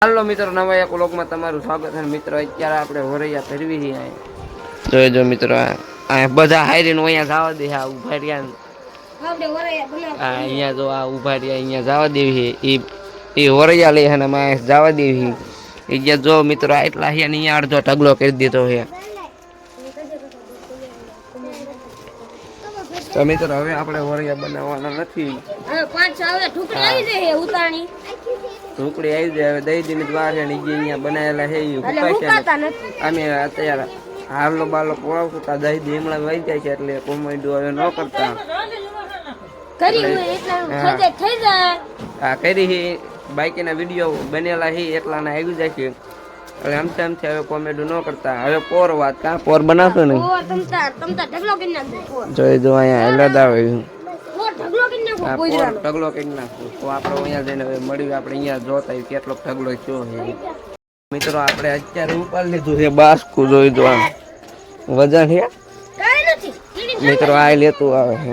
હાલો મિત્રો, નવા એક વ્લોગમાં તમારું સ્વાગત છે મિત્રો. અત્યારે આપણે વરૈયા ફેરવી છીએ. જોઈ જો મિત્રો, આ બધા હારીને અહીંયા જવા દે. આ ઉભા રહ્યા અહીંયા જો આ ઉભા રહ્યા અહીંયા જવા દેવી એ વરૈયા લઈ અને જવા દેવી એ જો મિત્રો એટલા છે ને અહીંયા અડધો ઢગલો કરી દીધો છે. તો મિત્રો હવે આપણે વરૈયા બનાવવાના નથી. ઢોકળી આવી જાય હવે દઈ દીની વાર છે ને અહીંયા બનાવેલા છે અમે અત્યારે હાલો બાલો પોળાવતા દહીં ધીમડા વહી જાય છે એટલે કોમેડી હવે ન કરતા કરી બાઈકના વિડીયો બનેલા છે એટલાના આવી જાય છે એટલે આમથી હવે કોમેડી ન કરતા. હવે પોર વાત કાં પોર બનાવશો ને જોઈ જો અહીંયા હેલાદ આવે ઢગલો કરી નાખું તો આપણે અહીંયા જઈને હવે મળ્યું. આપણે અહીંયા જોતા કેટલો ઢગલો થયો છે મિત્રો. આપણે અત્યારે ઉપાડી લીધું છે બાસ્કુ. જોઈ દો આમ વજન છે મિત્રો. આ લેતું આવે છે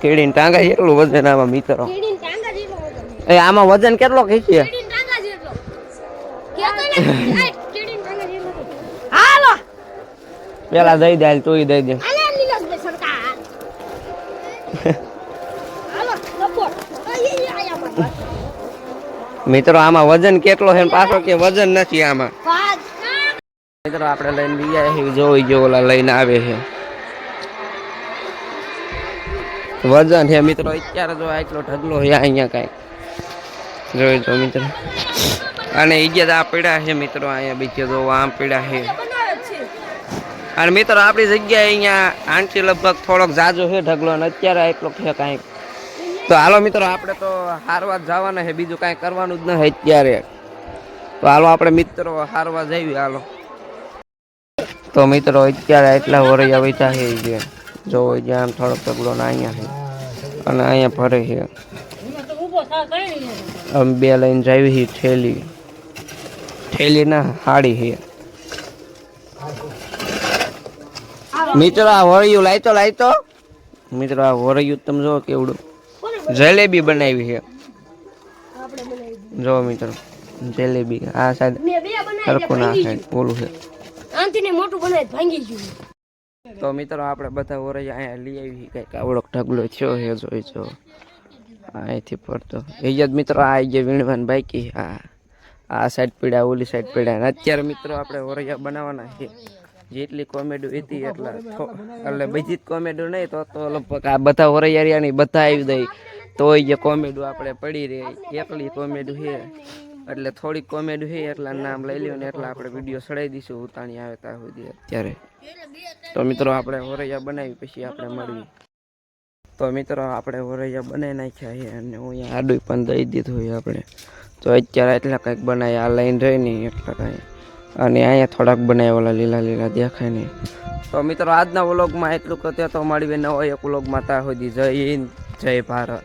કેડીને ટાંગા એટલું વજન આમાં મિત્રો. એ આમાં વજન કેટલો ખેંચીએ પેલા દઈ દે તું દઈ દે. મિત્રો આમાં વજન કેટલો છે પાછો કે વજન નથી આમાં મિત્રો. આપણે લઈને બીજા જોઈ જો ઓલા લઈને આવે છે વજન છે મિત્રો. અત્યારે જો આટલો ઢગલો છે અહીંયા કઈ જોઈ જો મિત્રો. અને ઈજ્જત આ પીડા છે મિત્રો. અહીંયા બીજે જો આમ પીડા છે. અને મિત્રો આપણી જગ્યાએ અહીંયા આંટી લગભગ થોડોક જાજો છે ઢગલો અને અત્યારે એટલો છે કાંઈક. તો હાલો મિત્રો આપણે તો હારવા જવાના છે, બીજું કાંઈ કરવાનું જ નથી અત્યારે. તો હાલો આપણે મિત્રો હારવા જઈએ હાલો. તો મિત્રો અત્યારે એટલા વરૈયા વૈતા છે જો આમ થોડોક ઢગલો ને અહીંયા છે અને અહીંયા ભરે છે. અમે બે લઈને જાવી છે ઠેલી ના હાડી છે મિત્રો. આ વરૈયું લાયતો મિત્રો. આ વરૈયું તમે જો કેવડું જલેબી બનાવી છે જો મિત્રો. જલેબી આ સાઈડ સરખું ના સાઈડ ઓલું છે. તો મિત્રો આપણે બધા વરૈયા અહીંયા લઈ આવી કઈક આવડો ઢગલો થયો છે જોઈ જો અહીંથી પડતો એ જ મિત્રો. આ જે વીણવાન બાકી આ સાઈડ પીડા ઓલી સાઈડ પીડા. અત્યારે મિત્રો આપણે વરૈયા બનાવવાના છે. જેટલી કોમેડી હતી એટલા એટલે બીજી જ કોમેડી નહીં તો લગભગ આ બધા વરૈયા નહીં બધા આવી દઈ તો જે કોમેડી આપણે પડી રહી એકલી કોમેડી છે એટલે થોડીક કોમેડી છે એટલા નામ લઈ લ્યો ને એટલા આપણે વિડીયો ચડાવી દઈશું ઉતાણી આવે ત્યાં સુધી અત્યારે. તો મિત્રો આપણે વરૈયા બનાવી પછી આપણે મળવી. તો મિત્રો આપણે વરૈયા બનાવી નાખ્યા છે અને અહીંયા આડું પણ દઈ દીધું હોય આપણે. તો અત્યારે એટલા કંઈક બનાવી આ લાઈન રહી નહીં એટલા કાંઈ અને અહીંયા થોડાક બનાવેલા લીલા લીલા દેખાય નહીં. તો મિત્રો આજના વ્લોગમાં એટલું કહે તો મળીએ નવો એક વ્લોગમાં ત્યાં સુધી. જય હિન્દ જય ભારત.